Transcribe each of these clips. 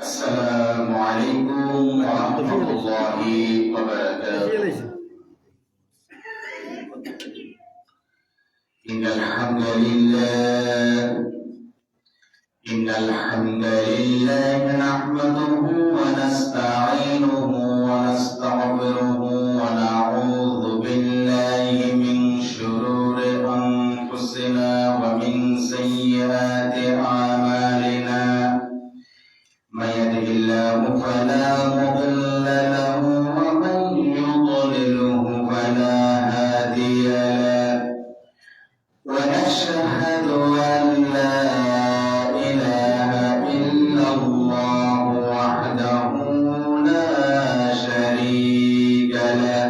السلام عليكم ورحمة الله وبركاته. إن الحمد لله نحمده ونستعينه ونستغفره ونعوذ بالله من شرور أنفسنا ومن سيئات أعمالنا. من يهده الله فلا مضل له ومن يضلله فلا هادي له. ونشهد أن لا إله إلا الله وحده لا شريك له.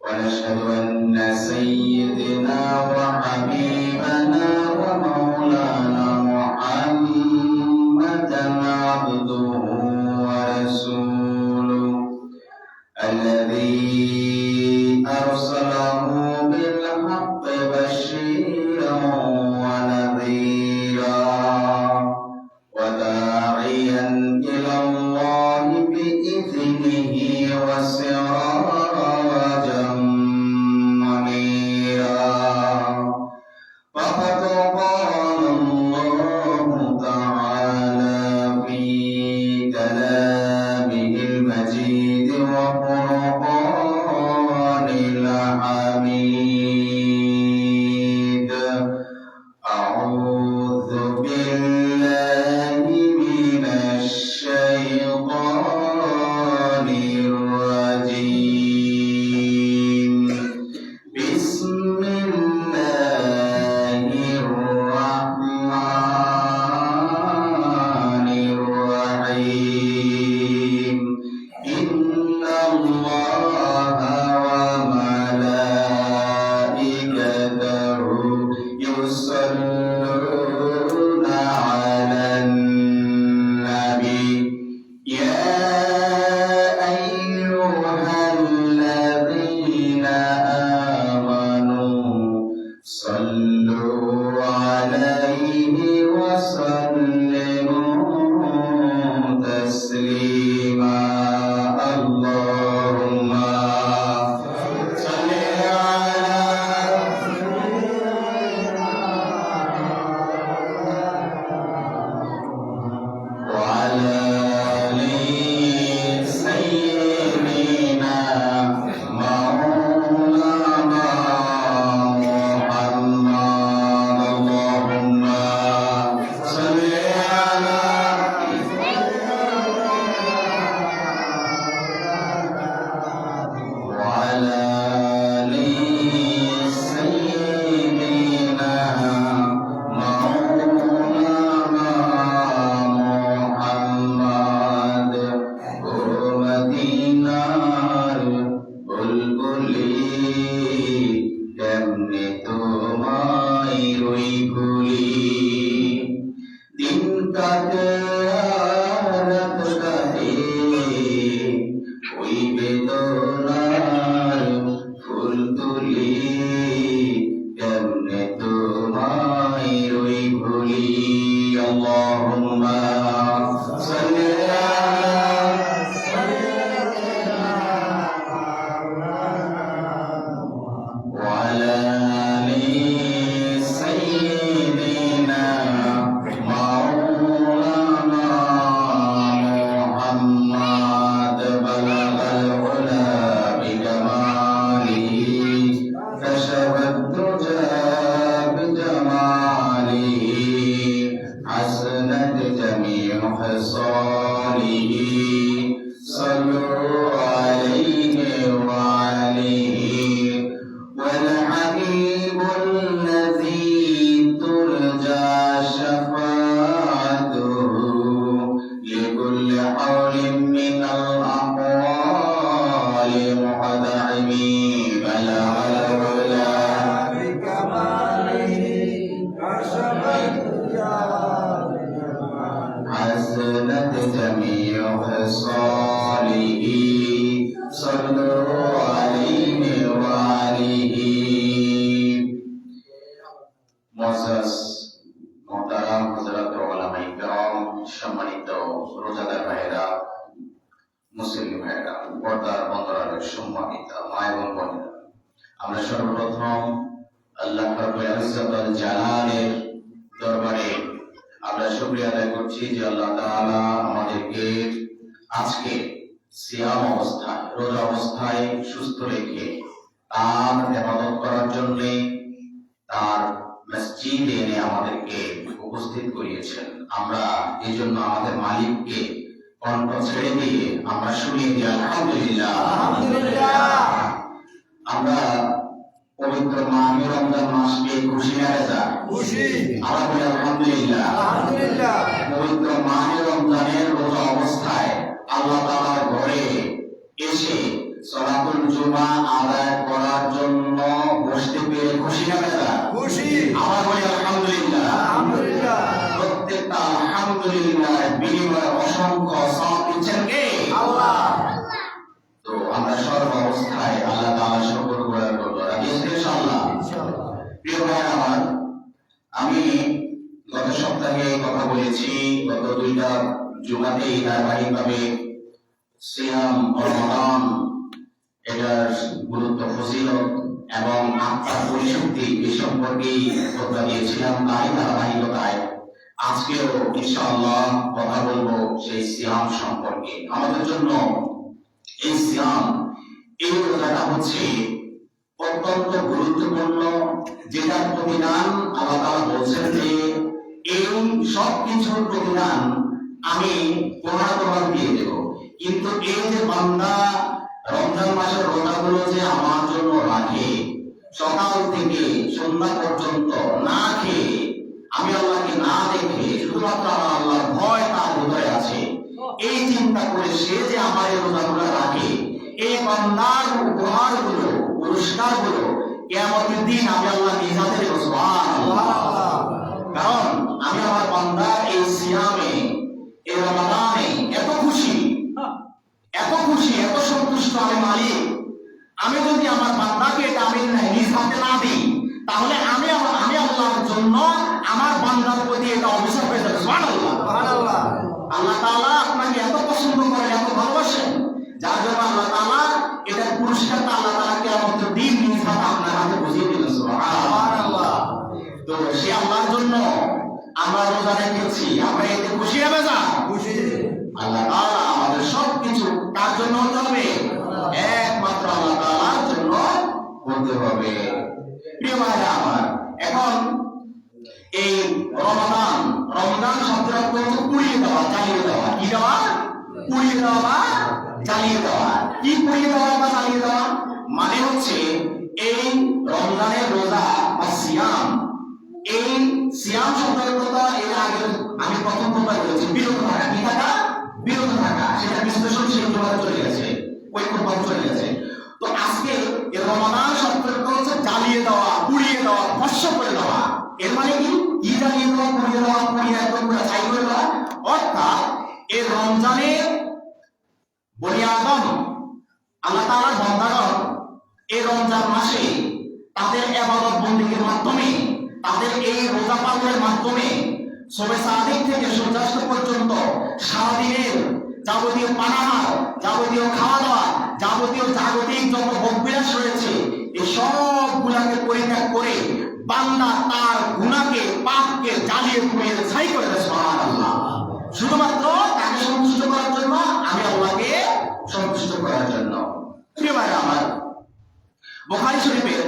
ونشهد أن سيدنا وحبيبنا ومولانا محمدا عبده ورسوله الذي أرسله بالحق بشيرا ونذيرا وداعيا إلى الله بإذنه وسراجا منيرا. فقد قال الله تعالى في كلامه المجيد وفرقانه الحميد: أعوذ بالله من الشيطان الرجيم. بسم الله الرحمن الرحيم. إن الله وملائكته يصلون على النبي يا أيها الذين آمنوا صلوا عليه وسلموا تسليما. اللهم صل وعلى آل سيدنا مولانا محمد. اللهم صل وعلى آل سيدنا مولانا محمد. মদিনার বুলবুলি কেমনে তোমায় রই ভুলি। দিন কাটে রাত কাটে ওই বেদনার ফুল তুলি কেমনে তোমায় রই ভুলি। আল্লাহুম্মা সাল্লি وعلى آل سيدنا مولانا محمد. بلغ العلا بكماله كشف الدجى بجماله حسنت جميع خصاله. صلوا عليه وعليه. والحبيب الذي ترجى شفاعته لكل حول من الأحوال محتعب. بلغ العلا بكماله كشف الدجى بجماله حسنت جميع خصاله. صلوا عليه وعليه. মুআজ্জাজ মুহতারাম হযরত উলামায়ে কেরাম, সম্মানিত সম্মানিত রোজাদার ভাইয়েরা, মুসলিম ভাইয়েরা, পর্দার অন্তরালের সম্মানিত মা এবং বোনেরা, আমরা সর্বপ্রথম আল্লাহ রাব্বুল ইজ্জত ওয়াল জালালের দরবারে আমরা শুকরিয়া আদায় করছি যে আল্লাহ তাআলা আমাদেরকে আজকে সিয়াম অবস্থায়, রোজা অবস্থায় সুস্থ রেখে তার ইবাদত করার জন্য তার মসজিদে এনে আমাদেরকে উপস্থিত করিয়েছেন। আমরা এই জন্য আমাদের মালিককে কণ্ঠ ছেড়ে দিয়ে আমরা শুনিয়ে দিই আলহামদুলিল্লাহ। আমরা পবিত্র মাহে রমজান মাস পেয়ে খুশি না বেজা? খুশি। আমরা বলি আলহামদুলিল্লাহ। পবিত্র মাহে রমজানের রোজা অবস্থায় আল্লাহ তাআলার ঘরে এসে সালাতুল জুমা আদায় করার জন্য বসতে পেরে খুশি না বেজা? খুশি। আমরা বলি আলহামদুলিল্লাহ। প্রত্যেকটা আলহামদুলিল্লাহ বিনিময়ে অসংখ্য সওয়াব দিচ্ছেন কে? আল্লাহ। তো আমরা সর্ব অবস্থায় আল্লাহ তাআলা শুকর গুজার করব, রাজি আছি ইনশাআল্লাহ। প্রিয় ভাইরা আমার, আমি গত সপ্তাহে কথা বলেছি, গত দুইটা জুমাতেই ধারাবাহিকভাবে সিয়াম রমাদান এটার গুরুত্ব, ফজিলত এবং আত্মার পরিশুদ্ধি এই সম্পর্কেই কথা দিয়েছিলাম। তাই ধারাবাহিকতায় আজকেও ইনশাআল্লাহ কথা বলবো সেই সিয়াম সম্পর্কে। আমাদের জন্য এই সিয়াম, এই রোজাটা হচ্ছে অত্যন্ত গুরুত্বপূর্ণ, যেটার প্রতিদান আল্লাহ তাআলা বলছেন যে এই সব কিছুর প্রতিদান আমি তোমার দিয়ে দেব। কিন্তু এই যে বান্দা রমজান মাসের রোজাগুলো যে আমার জন্য রাখে, সকাল থেকে সন্ধ্যা পর্যন্ত না খেয়ে, আমি আল্লাহকে না দেখে শুধুমাত্র আমার আল্লাহর ভয় তার ভিতরে আছে, এই চিন্তা করে সে যে আমার এই রোজাগুলো রাখে, এই বান্দার উপহারগুলো, পুরস্কারগুলো কিয়ামতের দিন আমি আল্লাহ নিজ হাতে দেব। সুবহানাল্লাহ। কারণ আমি আমার বান্দার এই সিয়ামে, এই রমাদানে এত খুশি, এত সন্তুষ্ট আমি মালিক। আমি যদি আমার বান্দাকে এটা আমি নিজ হাতে না দিই, তাহলে আমি আল্লাহর জন্য আমার বান্দার প্রতি এটা অভিশাপ হয়ে যাবে। সুবহানাল্লাহ। আল্লাহ তাআলা আপনাকে এত পছন্দ করেন, এত ভালোবাসেন, যার জন্য আল্লাহ তাআলা এটার পুরস্কারটা আল্লাহ তাআলা কিয়ামতের দিন নিজ হাতে আপনার হাতে বুঝিয়ে দিলেন। সুবহানাল্লাহ। তো সে আল্লাহর জন্য আমরা রোজা রেখেছি, আমরা এতে খুশি হবে না? খুশি। আল্লাহ তাআলা আমাদের সবকিছু কার জন্য হতে হবে? একমাত্র আল্লাহ তাআলার জন্য হতে হবে। প্রিয় ভাইরা আমার, এখন এই রমজান শব্দের অর্থ হচ্ছে পুড়িয়ে দেওয়া, জ্বালিয়ে দেওয়া। কি দেওয়া? পুড়িয়ে দেওয়া বা জ্বালিয়ে দেওয়া। কি পুড়িয়ে দেওয়া বা জ্বালিয়ে দেওয়া? মানে হচ্ছে এই রমজানের রোজা বা সিয়াম, এই সিয়াম শব্দের কথা এর আগে আমি প্রথম কথা বলেছি, বিরত থাকা। কি থাকা? বিরত থাকা। সেটা বিশ্লেষণ সেভাবে চলে গেছে, ঐক্যভাবে চলে গেছে। তো আজকে এই রমাদান শব্দের কথা হচ্ছে জ্বালিয়ে দেওয়া, পুড়িয়ে দেওয়া, ভস্ম করে দেওয়া। এর মানে কি জ্বালিয়ে দেওয়া, পুড়িয়ে দেওয়া, পুড়িয়ে একদম পুরো ছাই করে দেওয়া? অর্থাৎ এই রমজানে বনি আদম, আল্লাহ তাআলার বান্দাগণ এই রমজান মাসে তাদের ইবাদত বন্দেগীর মাধ্যমে, তাদের এই রোজা পালনের মাধ্যমে সবে সাদিক থেকে সূর্যাস্ত পর্যন্ত সারাদিনের যাবতীয় পানাহার, যাবতীয় খাওয়া দাওয়া, যাবতীয় জাগতিক যত ভোগবিলাস রয়েছে, এই সবগুলাকে পরিত্যাগ করে বান্দা তার গুনাহকে, পাপকে জ্বালিয়ে পুড়িয়ে ছাই করে দেয়। সুবহানাল্লাহ। শুধুমাত্র তাকে সন্তুষ্ট করার জন্য, আমি আল্লাহকে সন্তুষ্ট করার জন্য। প্রিয় ভাইরা আমার, বুখারী শরীফের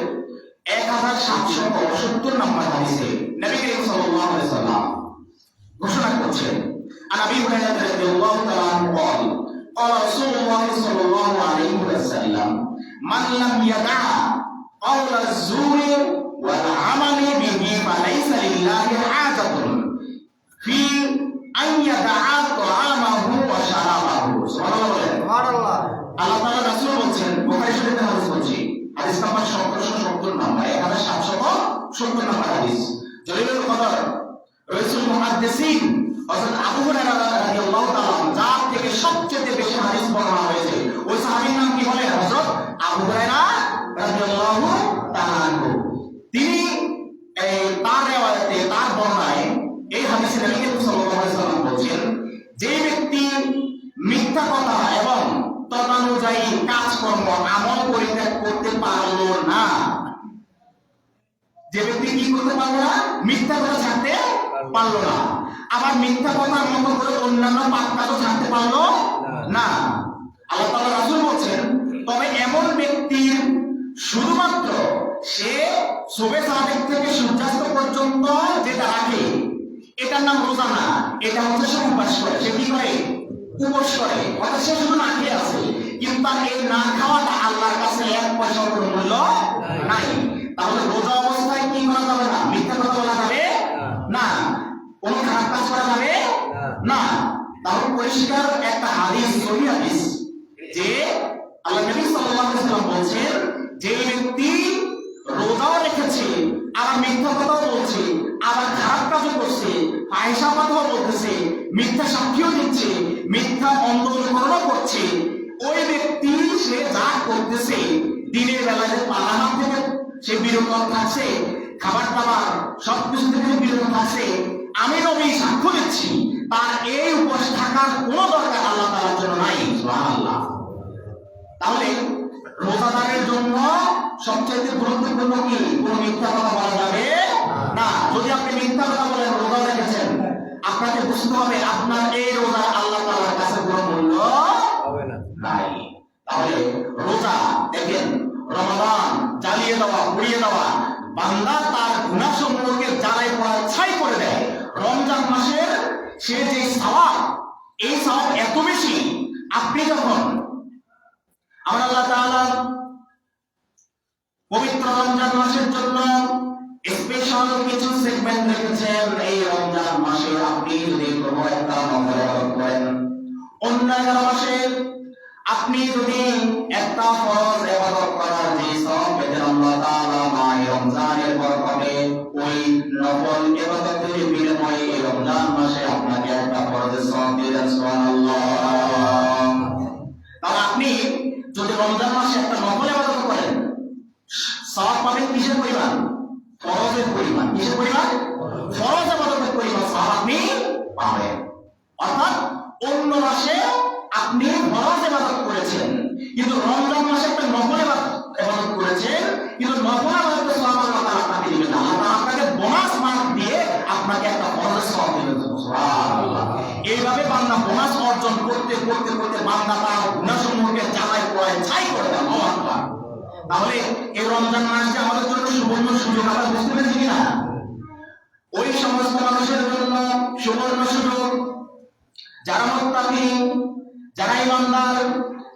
1770 নম্বর হাদিসে নবী করিম সাল্লাল্লাহু আলাইহি ওয়াসাল্লাম ঘোষণা করছেন, আন আবী হুরায়রা রাদিয়াল্লাহু তাআলা আনহু قال قال رسول الله صلى الله عليه وسلم من لم يدع قول الزور والعمل به فليس لله حاجة في أن يدع طعامه وشرابه। সুবহানাল্লাহ। আল্লাহ তাআলা রাসূল বলছেন, বুখারী শরীফের হাদিস বলছি, হাদিস নাম্বার 1770 নম্বর, 1770 নম্বর হাদিস। জলিলুল কদর রাসূল মুহাদ্দিসিন হযরত আবু হুরায়রা রাদিয়াল্লাহু তাআলা, যার থেকে সবচেয়ে বেশি হাদিস বর্ণনা হয়েছে, ওই সাহাবীর নাম কি বলে? হযরত আবু হুরায়রা রাদিয়াল্লাহু তাআলা আনহু। তিনি তার রিওয়ায়াতে, তার বর্ণনায় এই হাদিসে নবী করিম সাল্লাল্লাহু আলাইহি ওয়াসাল্লাম বলেন, যে অনুযায়ী কাজকর্ম আমল পরিত্যাগ করতে পারলো না। যে ব্যক্তি কি করতে পারলো না? মিথ্যা কথা ছাড়তে পারলো না। আবার মিথ্যা কথার মতো করে অন্যান্য পাপ কাজও ছাড়তে পারলো না। আল্লাহ তাআলা রাসূল বলছেন, তবে এমন ব্যক্তির শুধুমাত্র সে সুবহে সাদিক থেকে সূর্যাস্ত পর্যন্ত যেটা রাখে এটার নাম রোজা না, এটা হচ্ছে সে উপবাস করে। সে কি করে? উপবাস করে। অর্থাৎ সে শুধু না খেয়ে আছে, কিন্তু তার এই না খাওয়াটা আল্লাহর কাছে এক পয়সার কোনো মূল্য নাই। তাহলে রোজা অবস্থায় কি করা যাবে না? মিথ্যা কথা বলা যাবে না, কোনো খারাপ কাজ করা যাবে না। তাহলে পরিষ্কার একটা হাদিস, সহিহ হাদিস, যে আল্লাহ নবী সাল্লাল্লাহু আলাইহি ওয়াসাল্লাম বলেছেন, যে ব্যক্তি রোজাও রেখেছে আবার মিথ্যা কথাও বলছে, আবার খারাপ কাজও করছে, ফাহিশা কথাও বলতেছে, মিথ্যা সাক্ষীও দিচ্ছে, মিথ্যা অন্ধ অনুকরণও করছে, ওই ব্যক্তি সে যা করতেছে দিনের বেলায় যে পানাহার থেকে সে বিরত থাকছে, খাবার দাবার সবকিছু থেকে বিরত থাকছে, আমি নবী সাক্ষ্য দিচ্ছি তার এই উপবাস থাকার কোনো দরকার আল্লাহ তাআলার জন্য নাই। সুবহানাল্লাহ। তাহলে রোজাদারের জন্য সবচেয়ে গুরুত্বপূর্ণ কি? কোনো মিথ্যা কথা বলা যাবে না। যদি আপনি মিথ্যা কথা বলেন, রোজা রেখেছেন, আপনাকে বুঝতে হবে আপনার এই রোজা আল্লাহ তাআলার কাছে কোনো মূল্য হবে না। নাই। তাহলে রোজা দেখেন, রমাদান জ্বালিয়ে দেওয়া, পুড়িয়ে দেওয়া, বান্দা তার গুনাহসমূহকে জ্বালায় পোড়ায় ছাই করে দেয়। রমজান মাসের সে যে সওয়াব, এই সওয়াব এত বেশি, আপনি যখন আমার আল্লাহ তাআলা পবিত্র রমজান মাসের জন্য স্পেশাল কিছু সেগমেন্ট রেখেছেন। এই রমজান মাসে আপনি যদি কোনো একটা নফল ইবাদত করেন, অন্য 11 মাসে আপনি যদি একটা ফরজ ইবাদত করার যে সওয়াব পেতেন আল্লাহ তাআলা মাহে রমজানের বরকতে, ওই নফল ইবাদতের বিনিময়ে এই রমজান মাসে আপনাকে একটা ফরজের সওয়াব দিলেন। সুবহানাল্লাহ। তাহলে আপনি যদি রমজান মাসে একটা নফল ইবাদত করেন, সওয়াব পাবেন কিসের পরিমাণ? ফরজের পরিমাণ। কিসের পরিমাণ? ফরজ ইবাদতের পরিমাণ সওয়াব আপনি পাবেন। অর্থাৎ অন্য মাসে আপনি ফরজ ইবাদত করেছেন, কিন্তু রমজান মাসে একটা নফল ইবাদত করেছেন, কিন্তু নফল ইবাদতের সওয়াব আল্লাহ তাআলা আপনাকে দিবেন না। আল্লাহ তাআলা আপনাকে বোনাস মার্ক দিয়ে আপনাকে একটা ফরজের সওয়াব দিবেন। সুবহানাল্লাহ। এইভাবে বান্দা বোনাস অর্জন করতে করতে করতে বান্দা তার গুনাহসমূহকে জ্বালায় পোড়ায় ছাই করে দেয়। আল্লাহু আকবার। তাহলে এই রমজান মাস যে আমাদের জন্য সুবর্ণ সুযোগ, আমরা বুঝতে পেরেছি কিনা? ওই সমস্ত মানুষের জন্য সুবর্ণ সুযোগ যারা মুত্তাকি, যারা ইমানদার,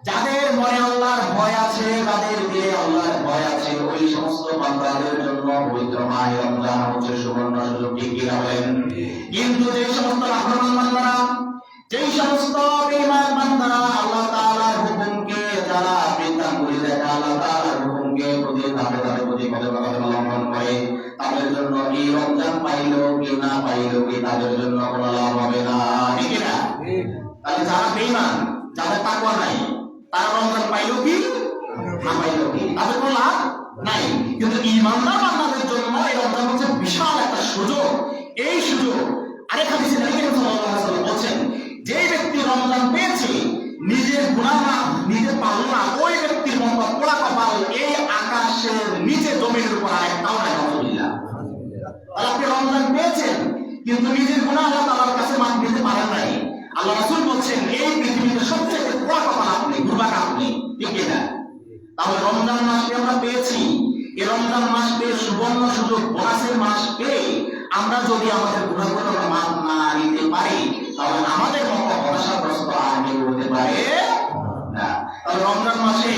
যাদের মনে আল্লাহর ভয় আছে, যাদের দিলে আল্লাহর ভয় আছে, ওই সমস্ত বান্দাদের জন্য পবিত্র মাহে রমজান হচ্ছে সুবর্ণ সুযোগ। ঠিক কিনা বলেন? কিন্তু যে সমস্ত নাফরমান বান্দারা, যেই সমস্ত বেঈমান বান্দারা আল্লাহ তাআলার হুকুমকে যারা বৃদ্ধা করে দেখে, আল্লাহ তাআলার হুকুমকে প্রতি ধাপে ধাপে প্রতি পদে পদে লঙ্ঘন করে, তাদের জন্য এই রমজান পাইলো কি না পাইলো কি তাদের জন্য কোনো লাভ হবে না। ঠিক না? তাহলে যারা বেঈমান, যাদের তাকওয়া নাই, তারা রমজান পাইলো কি না পাইলো কি তাদের কোনো লাভ নাই। কিন্তু ঈমানদার বান্দাদের জন্য এই রমজান হচ্ছে বিশাল একটা সুযোগ। এই সুযোগ আরেক হাদিসে নবী করিম সাল্লাল্লাহু আলাইহি ওয়াসাল্লাম বলেছেন, যে ব্যক্তি রমজান পেয়েছে নিজের গুনাহ নিজে পারল না, ওই ব্যক্তির মতো পোড়া কপাল এই আকাশের নিচে জমিনের উপর আরেকটাও নাই। আলহামদুলিল্লাহ। তাহলে আপনি রমজান পেয়েছেন, কিন্তু নিজের গুনাহ আল্লাহ তাআলার কাছে মাফ দিতে পারেন নাই। আল্লাহ রাসূল বলছেন, এই পৃথিবীতে সবচেয়ে পোড়া কপাল আপনি, দুর্ভাগা আপনি। ঠিক না? তাহলে রমজান মাসকে আমরা পেয়েছি, এই রমজান মাস পেয়ে সুবর্ণ সুযোগ, বোনাসের মাস পেয়ে আমরা যদি আমাদের গুনাহগুলো মাফ না নিতে পারি, তাহলে আমাদের মতো হতাশাগ্রস্ত আর কেউ হতে পারে না। তাহলে রমজান মাসে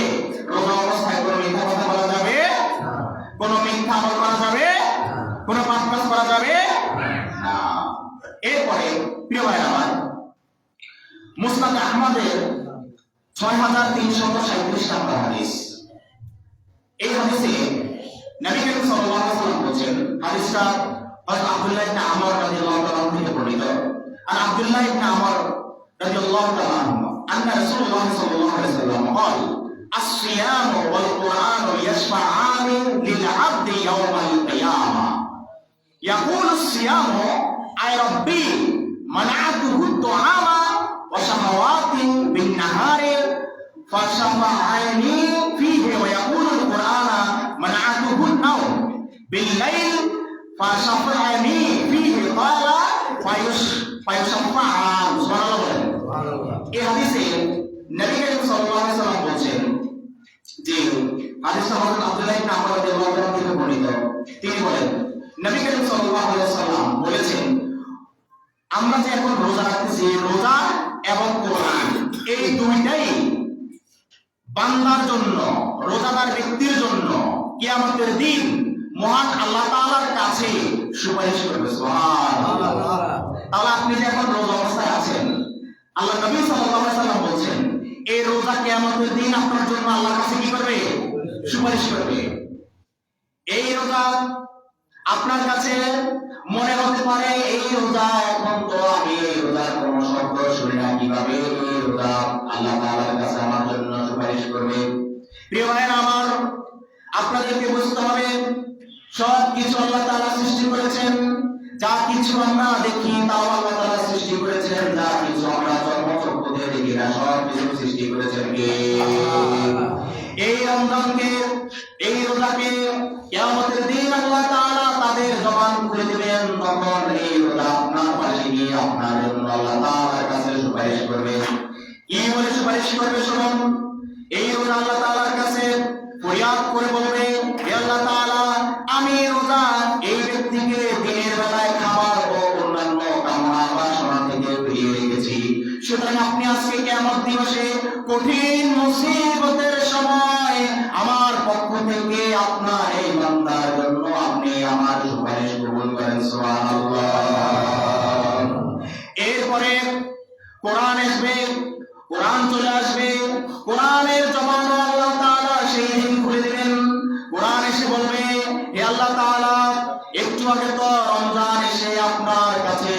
রোজা অবস্থায় কোনো মিথ্যা কথা বলা যাবে, কোনো মিথ্যা আমল করা যাবে, কোনো পাপ কাজ করা যাবে না। এরপরে প্রিয় ভাই আমার, মুসনাদ আহমদের 6337 নম্বর হাদিস। এই হাদিসে নবী করিম সাল্লাল্লাহু আলাইহি ওয়াসাল্লাম বলেছেন, হাদিসটা হযরত আব্দুল্লাহ ইবনে আমর রাদিয়াল্লাহু তাআলা থেকে বর্ণিত। আর আব্দুল্লাহ ইবনে আমর রাদিয়াল্লাহু তাআলা আন্না রাসূলুল্লাহ সাল্লাল্লাহু আলাইহি ওয়াসাল্লাম قال الصيام والقرآن يشفعان للعبد يوم القيامة يقول الصيام أي ربي منعته الطعام وشهوات بالنهار فشفعني فيه ويقول القرآن منعته النوم بالليل فشفعني فيه قال فيشفعان سبحان الله এই হাদিসে নবী করিম সাল্লাল্লাহু আলাইহি ওয়াসাল্লাম বলেন যে হাদিসটা হযরত আব্দুল্লাহ ইবনে আমর রাদিয়াল্লাহু আনহু থেকে বর্ণিত তিনি বলেন নবী করিম সাল্লাল্লাহু আলাইহি ওয়াসাল্লাম বলেছেন আমরা যে এখন রোজা রাখতেছি রোজা এবং কোরআন এই দুইটাই বান্দার জন্য রোজাদার ব্যক্তির জন্য কিয়ামতের দিন মহান আল্লাহ তাআলার কাছে সুপারিশ করবে সুবহানাল্লাহ। তাহলে আপনি যে এখন রোজা অবস্থায় আছেন আল্লাহ নবী সাল্লাল্লাহু আলাইহি ওয়াসাল্লাম বলেন এই রোজা কিয়ামতের দিন আপনার জন্য আল্লাহর কাছে কি করবে সুপারিশ করবে। এই রোজা আপনার কাছে মনে হতে পারে এই রোজা এখন তো আমি এই রোজার কোনো শব্দ শুনি না কিভাবে এই রোজা আল্লাহ তাআলার কাছে আমার জন্য সুপারিশ করবে। প্রিয় ভাইরা আমার আপনাদেরকে বুঝতে হবে সব কিছু আল্লাহ তাআলা সৃষ্টি করেছেন যা কিছু আমরা দেখি তাও আল্লাহ তাআলা সৃষ্টি করেছেন যা কিছু আমরা চর্মচক্ষু দিয়ে দেখি না সব কিছু সৃষ্টি করেছেন কে এই রমজানকে এই রোজাকে কিয়ামতের দিন আল্লাহ তাআলা তাদের জবান খুলে দিবেন তখন এই রোজা আপনার পাশে গিয়ে আপনার জন্য আল্লাহ তাআলার কাছে সুপারিশ করবে। কি বলে সুপারিশ করবে শুনুন এই রোজা আল্লাহ তাআলার কাছে ফরিয়াদ করে বলবে হে আল্লাহ তাআলা আমি রোজা এই ব্যক্তিকে দিনের বেলায় খাবার ও অন্যান্য কামনা বাসনা থেকে ফিরিয়ে রেখেছি সুতরাং আপনি আজকে কিয়ামত দিবসে কঠিন মুসিবতের সময় আমার পক্ষ থেকে আপনার এই বান্দার জন্য আপনি আমার সুপারিশ কবুল করেন সুবহানাল্লাহ। এরপরে কোরআন আসবে কোরআন চলে আসবে কোরআনের জবান আল্লাহ তাআলা সেই দিন খুলে দিবেন কোরআন এসে বলবে হে আল্লাহ তাআলা একটু আগে তো রমজান এসে আপনার কাছে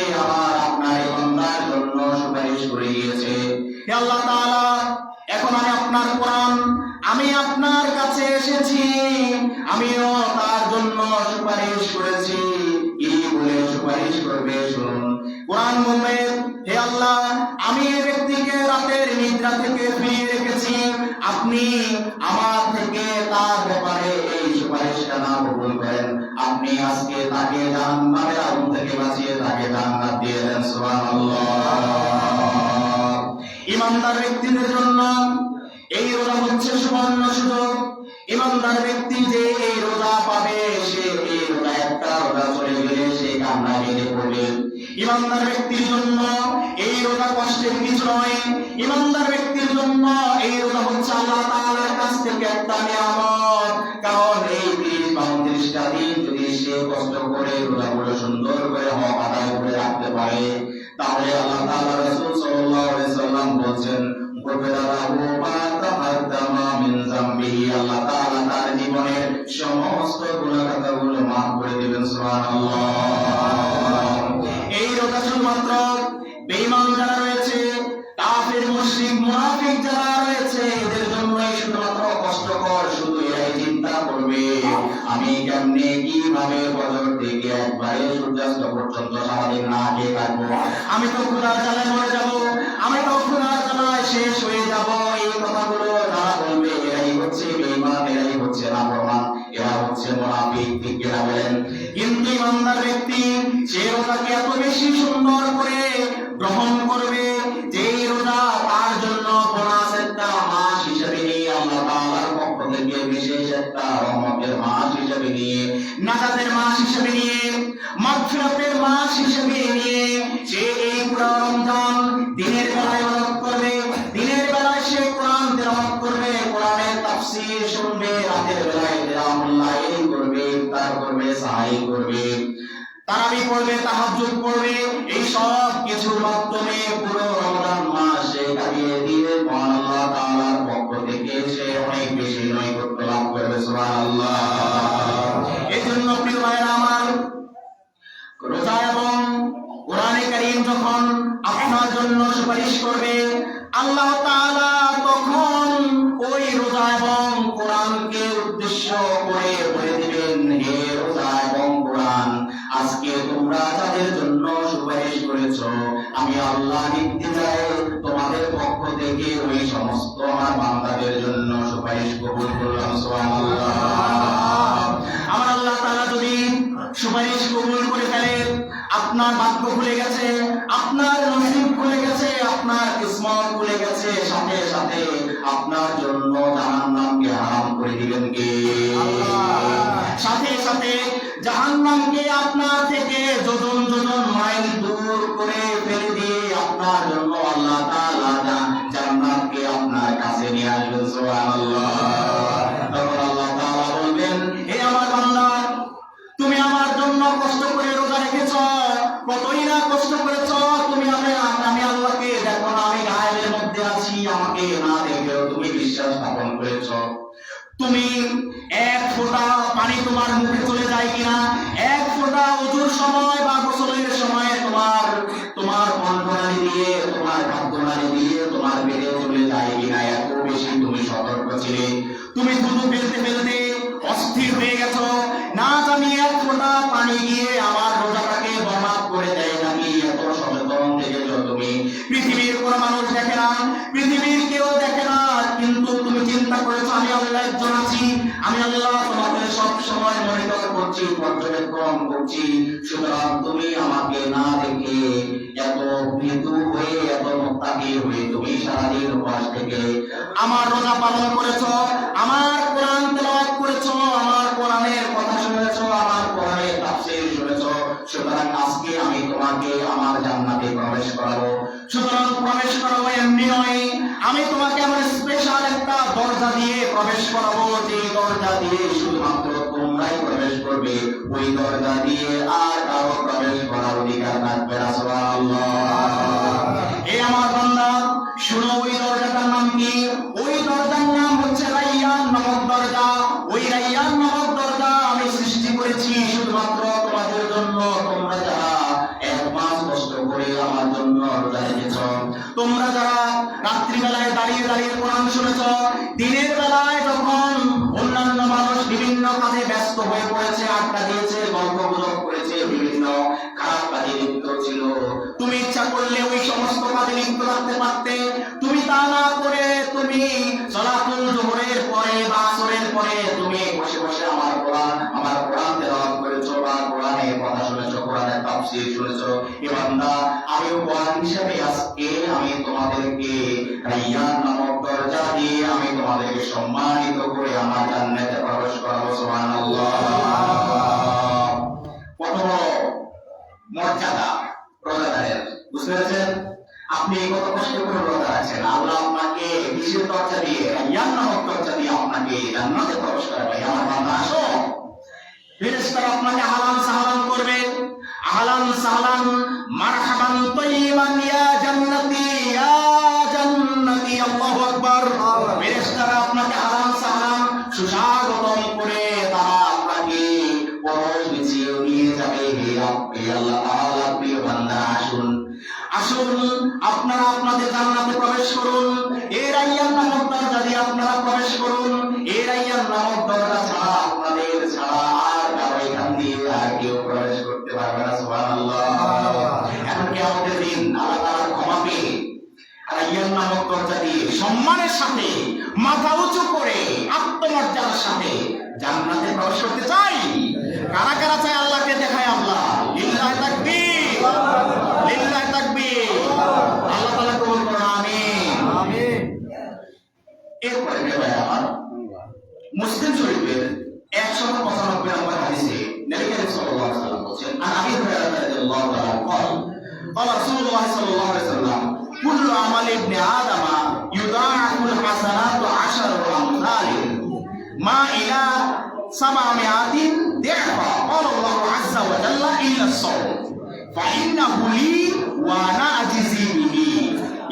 আপনার এই বান্দার জন্য সুপারিশ করে গিয়েছে হে আল্লাহ তাআলা এখন আমি আপনার কোরআন আমি আপনার কাছে এসেছি আমিও তার জন্য সুপারিশ করেছি। কি বলে সুপারিশ করবে শুনুন কোরআন বলবে হে আল্লাহ আমি এই ব্যক্তিকে রাতের নিদ্রা থেকে ফিরিয়ে রেখেছি আপনি আমার থেকে তার ব্যাপারে এই সুপারিশটা না কবুল করেন আপনি আজকে তাকে জাহান্নামের আগুন থেকে বাঁচিয়ে তাকে জান্নাত দিয়ে দেন সুবহানাল্লাহ। ইমানদার ব্যক্তিদের জন্য এই রোজা হচ্ছে সুবর্ণ সুযোগ ইমানদার ব্যক্তি যে এই রোজা পাবে সে এই রোজা একটা রোজা চলে গেলে সে কান্না কেঁদে পড়বে। ইমানদার ব্যক্তির জন্য এই রোজা কষ্টের কিছু নয় ইমানদার ব্যক্তির জন্য এই রোজা হচ্ছে আল্লাহ তাআলার কাছ থেকে একটা নিয়ামত কারণ এই 30-32টা দিন যদি সে কষ্ট করে রোজাগুলো সুন্দর করে হক আদায় করে রাখতে পারে তাহলে আল্লাহ তাআলা রাসূল সাল্লাল্লাহু আলাইহি ওয়াসাল্লাম বলেন আল্লাহ তাআলা তার জীবনের সমস্ত গুনাহগুলো মাফ করে দিবেন সুবহানাল্লাহ। এই রোজা শুধুমাত্র বেঈমান যারা রয়েছে কাফির মুশরিক মুনাফিক যারা রয়েছে এদের জন্যই শুধুমাত্র কষ্টকর শুধু এরাই চিন্তা করবে আমি কেমনে কিভাবে ফজর থেকে একবারে সূর্যাস্ত পর্যন্ত সারাদিন না খেয়ে থাকবো আমি তো ক্ষুধার জ্বালায় মরে যাবো আমি তো ক্ষুধার জ্বালায় শেষ হয়ে যাব এই কথাগুলো যারা বলবে এরাই হচ্ছে বেঈমান এরাই হচ্ছে নাফরমান এরা হচ্ছে মুনাফিক ঠিক কিনা বলেন। কিন্তু ইমানদার ব্যক্তি সে রোজাকে এত বেশি সুন্দর করে গ্রহণ করবে যে রোজা তার জন্য বোনাস একটা মাস হিসেবে নিয়ে আল্লাহ তাআলার পক্ষ থেকে বিশেষ একটা রহমতের মাস হিসেবে নিয়ে নাজাতের মাস হিসেবে নিয়ে মাগফিরাতের মাস হিসেবে নিয়ে সে এই পুরো রমজান দিনের বেলায় ইবাদত করবে দিনের বেলায় সে কোরআন তেলাওয়াত করবে কোরআনের তাফসীর শুনবে রাতের বেলায় কিয়ামুল্লাহ করবে ইফতার করবে সাহাই করবে তারাবি পড়বে তাহাজ্জুদ পড়বে এই সব কিছুর মাধ্যমে পুরো রমজান মাস সে কাটিয়ে দিয়ে মহান আল্লাহ তাআলার পক্ষ থেকে সে অনেক বেশি নৈকট্য লাভ করবে সুবহানাল্লাহ। এজন্য প্রিয় ভাইরা আমার রোজা এবং কোরআনে কারীম যখন আপনার জন্য সুপারিশ করবে আল্লাহ তাআলা তখন ওই রোজা এবং কোরআনকে উদ্দেশ্য করে বলে দিবেন হে রোজা এবং কোরআন আজকে তোমরা যাদের জন্য সুপারিশ করেছো আমি আল্লাহ নির্দিদায় তোমাদের পক্ষ থেকে ওই সমস্ত আমার বান্দা সুপারিশ কবুল করলাম সুবহানাল্লাহ। আমার আল্লাহ তাআলা যদি সুপারিশ কবুল করে ফেলেন, আপনার ভাগ্য খুলে গেছে, আপনার নসিব খুলে গেছে, আপনার কিসমত খুলে গেছে, সাথে সাথে আপনার জন্য জাহান্নামকে হারাম করে দিবেন কে? সাথে সাথে জাহান্নামকে আপনার থেকে যোজন যোজন মাইল দূর করে ফেলে দিয়ে আপনার জন্য আল্লাহ তাআলা জান্নাতকে আপনার কাছে নিয়ে আসবেন সুবহানাল্লাহ। তখন আল্লাহ তাআলা বলবেন, হে আমার বান্দা, তুমি আমার জন্য কষ্ট করে রোজা রেখেছ, কতই না কষ্ট করেছ, তুমি আমি আল্লাহকে দেখো না, আমি গায়েবের মধ্যে আছি, আমাকে না দেখেও তুমি বিশ্বাস স্থাপন করেছ। তুমি এক ফোঁটা পানি তোমার মুখে চলে যায় কিনা, এক ফোঁটা ওযুর সময় বা গোসলের সময় তোমার কণ্ঠনালী দিয়ে, তোমার খাদ্যনালী দিয়ে তোমার পেটে চলে যায় কিনা, এত বেশি তুমি সতর্ক ছিলে। তুমি থুতু ফেলতে ফেলতে অস্থির হয়ে গেছো, না জানি এক ফোঁটা পানি গিয়ে আমার রোজাটাকে বরবাদ করে দেয় নাকি, এত সচেতন থেকেছো তুমি। পৃথিবীর কোনো মানুষ দেখে না, পৃথিবীর কেউ দেখে না, কিন্তু তুমি চিন্তা করেছো আমি আল্লাহ একজন আছি, আমি আল্লাহ তোমাকে সব সময় মনিটর করছি, পর্যবেক্ষণ করছি। সুতরাং তুমি আমাকে না দেখে এত মৃদু হয়ে, এত মুত্তাকি হয়ে তুমি সারাদিন উপবাস থেকে আমার রোজা পালন করেছো, আমার কোরআন তেলাওয়াত করেছো, আমার কোরআনের কথা শুনেছো, আমার কোরআনের তাফসীর শুনেছো। সুতরাং আজকে আমি তোমাকে আমার জান্নাতে প্রবেশ করাবো। সুতরাং প্রবেশ করাবো এমনি নয়, আমি তোমাকে আমার স্পেশাল একটা দরজা দিয়ে প্রবেশ করাবো, যে দরজা দিয়ে শুধুমাত্র তোমরাই প্রবেশ করবে, ওই দরজা দিয়ে আর কারো প্রবেশ করার অধিকার থাকবে না সুবহানাল্লাহ। এই আমার বান্দা শুনো, ওই দরজাটার নাম কি? ওই দরজার নাম হচ্ছে রাইয়ান নামক দরজা। ওই রাইয়ান নামক দরজা আমি সৃষ্টি করেছি শুধুমাত্র তোমাদের জন্য, তোমরা যারা এক মাস কষ্ট করে আমার জন্য রোজা রেখেছ, তোমরা যারা রাত্রিবেলায় দাঁড়িয়ে দাঁড়িয়ে কোরআন শুনেছ, দিনের বেলায় যখন অন্যান্য মানুষ বিভিন্ন কাজে ব্যস্ত হয়ে পড়েছে, আড্ডা দিয়েছে, গল্প গুজব করেছে, বিভিন্ন খারাপ কাজে লিপ্ত ছিল, তুমি ইচ্ছা করলে ওই সমস্ত কাজে লিপ্ত থাকতে পারতে। তুমি তা না করে তুমি সালাতুল জোহরের পরে বা আসরের পরে তুমি বসে বসে আমার কোরআন তেলাওয়াত করেছো, বা কোরআনের কথা শুনেছো, কোরআনের তাফসীর শুনেছো। এ বান্দা, আমি উপহার হিসেবে আজকে আমি তোমাদেরকে রাইয়ান নামক দরজা দিয়ে আমি তোমাদেরকে সম্মানিত করে আমার জান্নাতে প্রবেশ করাবো সুবহানাল্লাহ। কত বড় মর্যাদা রোজাদারের, বুঝতে পেরেছেন? আপনি কত কষ্ট করে রোজা আছেন, আল্লাহ আপনাকে কিসের দরজা দিয়ে, রাইয়ান নামক দরজা দিয়ে আপনাকে জান্নাতে প্রবেশ করাবে। আমার বান্দা, আসো, ফেরেশতারা আপনাকে আহলান সাহলান করবে, আহলান সাহলান মারহাবান তাইয়িবান ইয়া জান্নাতি, ইয়া জান্নাতি, আল্লাহু আকবার। ফেরেশতারা আপনাকে আহলান সাহলান সুস্বাগতম করে তারা আপনাকে পরশ বিছিয়ে নিয়ে যাবে। হে আল্লাহ তাআলা, প্রিয় বান্দা, আসুন আসুন, আপনারা আপনাদের জান্নাতে প্রবেশ করুন, এই রাইয়ান নামক দরজা দিয়ে আপনারা প্রবেশ করুন। এই রাইয়ান নামক দরজা ছাড়া, আপনাদের ছাড়া আর কারো এখান দিয়ে আর কেউ প্রবেশ করতে পারবে না সুবহানাল্লাহ। এখন কিয়ামতের দিন আল্লাহ তাআলা ক্ষমা পেয়ে রাইয়ান নামক দরজা দিয়ে সম্মানের সাথে, মাথা উঁচু করে, আত্মমর্যাদার সাথে জান্নাতে প্রবেশ করতে চাই। কারা কারা চাই আল্লাহকে দেখায়? আল্লাহ, লিল্লাহি তাকবীর, লিল্লাহি তাকবীর। আল্লাহ তাআলা কবুল করুন, আমিন আমিন। এরপরে ভাই আমার মুসলিম শরীফের 195 নম্বর হাদিসে নবী করিম সাল্লাল্লাহু আলাইহি ওয়াসাল্লাম বলেন, আবি হুরায়রা রাদিয়াল্লাহু তাআলা قال رسول الله صلى الله عليه وسلم كل عمل ابن آدم يضاعف الحسنات 10 أمثال ما إلى 700 ضعفا قال الله عز وجل إلا الصوم فإنه لي وأنا أجزي به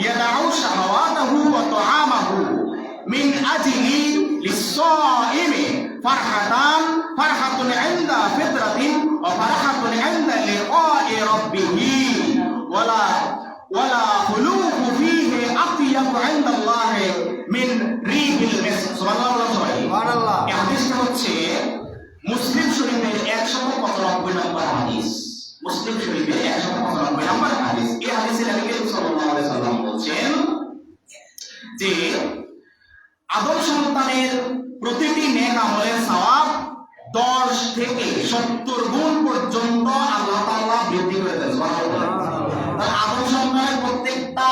يدع شهواته وطعامه من أجلي للصائم فرحتان، فرحة عند فطرة وفرحة عند لقاء ربه ولا خلوف فيه أطيب عند الله من ريح المسك সুবহানাল্লাহ। এই হাদিসটা হচ্ছে মুসলিম শরীফের 195 নম্বর হাদিস। মুসলিম শরীফের 195 নম্বর হাদিস। এই হাদিসে নবী করিম সাল্লাল্লাহু আলাইহি ওয়াসাল্লাম বলেন যে আদম সন্তানের প্রতিটি নেক আমলের সওয়াব 10 থেকে 70 গুণ পর্যন্ত আল্লাহ তাআলা বৃদ্ধি করে দেন। সুবহানাল্লাহ। তাহলে আদম সন্তানের প্রত্যেকটা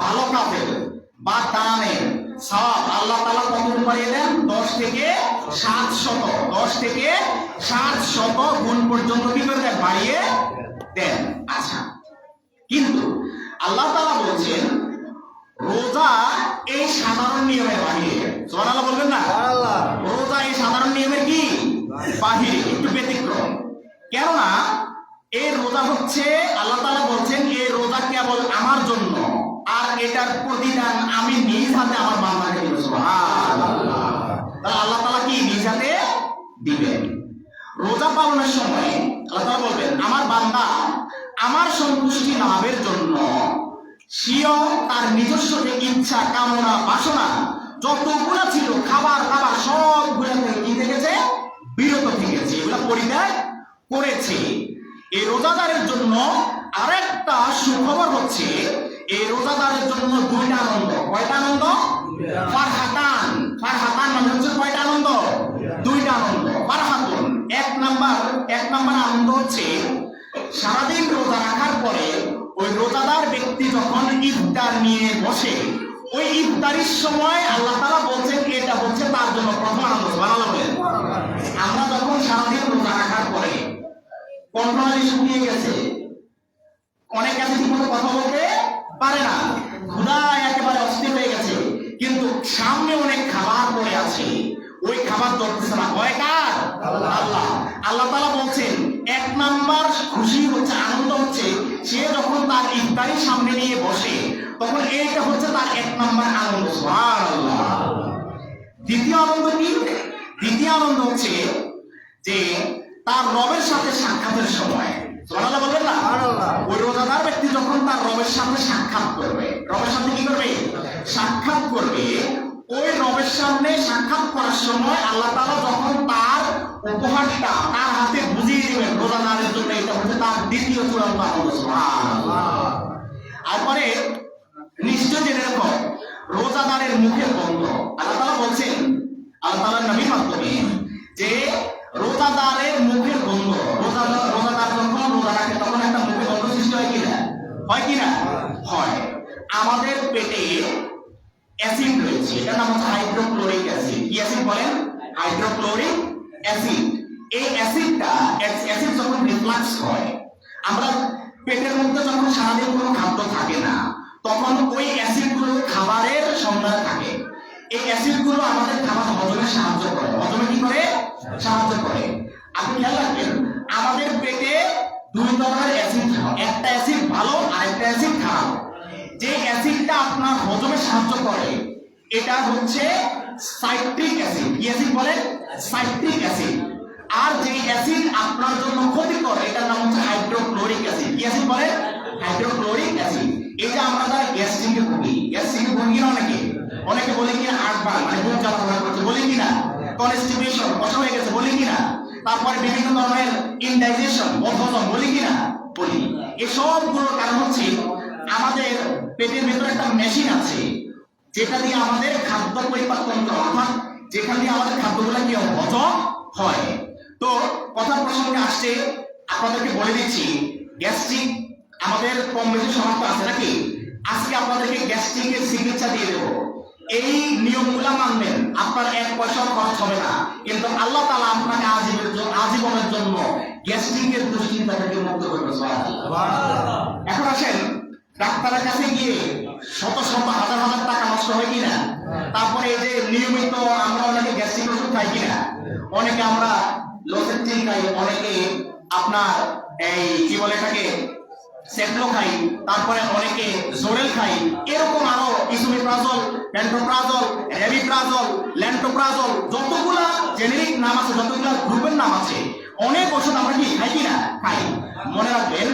ভালো কাজের বা দানের সওয়াব আল্লাহ তাআলা কত গুণ বাড়িয়ে দেন? 10 থেকে 700 গুণ পর্যন্ত কি করে দেন? বাড়িয়ে দেন। আচ্ছা, কিন্তু আল্লাহ তাআলা বলছেন রোজা এই সাধারণ নিয়মের বাহিরে। সুবহানাল্লাহ বলবেন না? সুবহানাল্লাহ। রোজা এই সাধারণ নিয়মের কি বাহিরে, একটু ব্যতিক্রম। কেননা এই রোজা হচ্ছে আল্লাহ তাআলা বলছেন এই রোজা কেবল আমার জন্য, আর এটার প্রতিদান আমি নিজ হাতে আমার বান্দাকে দেব। সুবহানাল্লাহ। তাহলে আল্লাহ তাআলা কি নিজ হাতে দিবেন। রোজা পালনের সময় আল্লাহ তাআলা বলবেন আমার বান্দা আমার সন্তুষ্টি লাভের জন্য সেও তার নিজস্ব যে ইচ্ছা, কামনা, বাসনা যতগুলো ছিল খাবার সবগুলো থেকে কি থেকেছে? বিরত থেকেছে, এগুলো পরিত্যাগ করেছে। এই রোজাদারের জন্য আরেকটা সুখবর হচ্ছে এই রোজাদারের জন্য দুইটা আনন্দ। কয়টা আনন্দ? ফারহাতান মানে হচ্ছে কয়টা আনন্দ? দুইটা আনন্দ। ফারহাতুন এক নাম্বার আনন্দ হচ্ছে সারাদিন রোজা রাখার পরে ওই রোজাদার ব্যক্তি যখন ইফতার নিয়ে বসে, ওই ইফতারির সময় আল্লাহ তাআলা বলছেন এটা হচ্ছে তার জন্য প্রথম আনন্দ। সুবহানাল্লাহ বলেন। আমরা যখন সারাদিন রোজা রাখার পরে কন্ট্রোল শুকিয়ে গেছে, অনেক কাছে ঠিকমতো কথা বলতে পারে না, ক্ষুধায় একেবারে অস্থির হয়ে গেছে, কিন্তু সামনে অনেক খাবার পড়ে আছে, ওই খাবার ধরতেছে না। হয় কার? আল্লাহ। আল্লাহ তাআলা বলছেন এক নাম্বার খুশি হচ্ছে, আনন্দ হচ্ছে সে যখন তার ইফতারি সামনে নিয়ে বসে, তখন এইটা হচ্ছে তার এক নাম্বার আনন্দ। সুবহানাল্লাহ। দ্বিতীয় আনন্দ কি? দ্বিতীয় আনন্দ হচ্ছে যে তার রবের সাথে সাক্ষাতের সময়। সুবহানাল্লাহ বলবেন না? ওই রোজাদার ব্যক্তি যখন তার রবের সাথে সাক্ষাৎ করবে, রবের সাথে কি করবে? সাক্ষাৎ করবে। ওই রবের সামনে সাক্ষাৎ করার সময় আল্লাহ তাআলা যখন তার উপহারটা তার হাতে বুঝিয়ে দিবেন রোজাদারের জন্য, এটা হচ্ছে তার দ্বিতীয় চূড়ান্ত আনন্দ। সুবহানাল্লাহ। তারপরে নিশ্চয় জেনে রাখো রোজাদারের মুখের গন্ধ। আল্লাহ তাআলা বলছেন আল্লাহ তাআলার নবীর মাধ্যমে যে রোজাদারের মুখের গন্ধ, রোজাদার যখন রোজা রাখে তখন একটা মুখের গন্ধ সৃষ্টি হয় কিনা? হয় কিনা? হয়। আমাদের পেটে অ্যাসিড রয়েছে, এটার নাম হচ্ছে হাইড্রোক্লোরিক অ্যাসিড। কি অ্যাসিড বলেন? Hydrochloric acid. এই অ্যাসিড যখন রিফ্লাক্স হয়, আমরা পেটের মধ্যে যখন সারাদিন কোনো খাদ্য থাকে না, তখন ওই অ্যাসিডগুলো খাবারের সন্ধানে থাকে। এই অ্যাসিডগুলো আমাদের খাবার হজমে সাহায্য করে। হজমে কি করে? সাহায্য করে। আপনি খেয়াল রাখবেন আমাদের পেটে দুই ধরনের অ্যাসিড হয়, একটা অ্যাসিড ভালো আর একটা অ্যাসিড খারাপ। যে অ্যাসিডটা আপনার হজমে সাহায্য করে এটা হচ্ছে সাইট্রিক অ্যাসিড। কি অ্যাসিড বলেন? Citric acid. আর যে অ্যাসিড আপনার জন্য ক্ষতিকর এটার নাম হচ্ছে হাইড্রোক্লোরিক অ্যাসিড। কি অ্যাসিড বলেন? Hydrochloric acid. এই যে আমরা যারা গ্যাস্ট্রিকে ভুগি না, অনেকে বলে কিনা হার্টবার্ন মানে বুক জ্বালা করছে, বলি কিনা কনস্টিপেশন কষ্ট হয়ে গেছে, বলি কিনা, তারপরে বিভিন্ন ধরনের ইনডাইজেশন বদহজম, বলি কিনা বলি। এসব গুলোর কারণ হচ্ছে আমাদের পেটের ভেতরে একটা মেশিন আছে যেটা দিয়ে আমাদের খাদ্য পরিপাক তন্ত্র, অর্থাৎ যেখান দিয়ে আমাদের খাদ্যগুলো কি হজম হয়। তো কথা প্রসঙ্গে আসছে, আপনাদেরকে বলে দিচ্ছি গ্যাস্ট্রিক আমাদের কম বেশি সমাপ্ত আছে নাকি? আজকে আপনাদেরকে গ্যাস্ট্রিকের চিকিৎসা দিয়ে দেবো। এই নিয়মগুলো মানবেন, আপনার 1 পয়সাও খরচ হবে না, কিন্তু আল্লাহ তাআলা আপনাকে আজীবনের জন্য গ্যাস্ট্রিকের দুশ্চিন্তা থেকে মুক্ত করবে। সুবহানাল্লাহ। এখন আসেন ডাক্তারের কাছে গিয়ে শত হাজার টাকা নষ্ট হয় কিনা? তারপরে এই যে নিয়মিত আমরা অনেকে গ্যাস্ট্রিক ওষুধ খাই কিনা? অনেকে আমরা লোসেট্রিন খাই, অনেকে আপনার এই কি বলে এটাকে সেটলো খাই, তারপরে অনেকে জোরেল খাই, এরকম আরো ইসোমেপ্রাজল, প্যান্টোপ্রাজল, রেবিপ্রাজল, ল্যান্টোপ্রাজল, যতগুলা জেনেরিক নাম আছে, যতগুলা গ্রুপের নাম আছে, অনেক ওষুধ আমরা কি খাই কিনা? খাই। মনে রাখবেন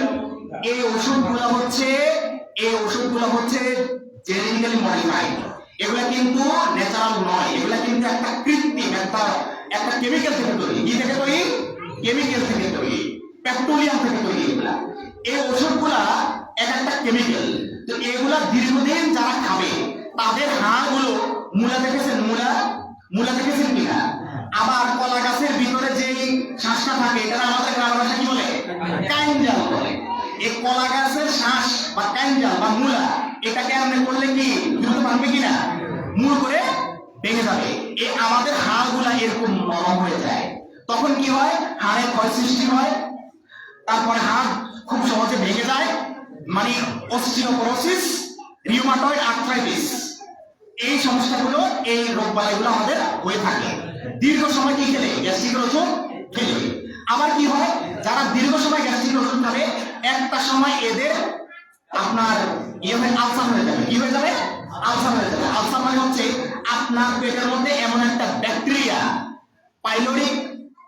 এই ওষুধগুলো হচ্ছে জেনেটিক্যালি মডিফাইড। এগুলা কিন্তু ন্যাচারাল নয়, এগুলা কিন্তু একটা কৃত্রিম একটা কেমিক্যাল থেকে তৈরি। কি থেকে তৈরি? কেমিক্যাল থেকে তৈরি, পেট্রোলিয়াম থেকে তৈরি। এগুলা এই ওষুধগুলা একটা কেমিক্যাল। তো এগুলা দীর্ঘদিন যারা খাবে তাদের হাড়গুলো, মূলা দেখেছেন, মূলা মূলা দেখেছেন কিনা? আবার কলা গাছের ভিতরে যে শ্বাসটা থাকে এটা আমাদের গ্রামের ভাষা কি বলে? কাইঞ্জাল বলে। এই কলা গাছের শ্বাস বা কাইঞ্জাল বা মূলা এটাকে আপনি করলে কি দ্রুত ভাঙবে কিনা? মূল করে ভেঙে যাবে। এই আমাদের হাড়গুলা এরকম নরম হয়ে যায়, তখন কি হয়? হাড়ের ক্ষয় সৃষ্টি হয়, তারপরে হাড় খুব সহজে ভেঙে যায়, মানে অস্টিওপোরোসিস, রিউমাটয়েড আর্থ্রাইটিস, এই সমস্যাগুলো, এই রোগবালাইগুলো আমাদের হয়ে থাকে দীর্ঘ সময় কি খেলে? গ্যাস্ট্রিকের ওষুধ খেলে। আবার কি হয়? যারা দীর্ঘ সময় গ্যাস্ট্রিকের ওষুধ খাবে একটা সময় এদের আপনার আলসার হয়ে যাবে। কি হয়ে যাবে? আলসার হয়ে যাবে। আলসার মানে হচ্ছে আপনার পেটের মধ্যে এমন একটা ব্যাকটেরিয়া, পাইলোরি,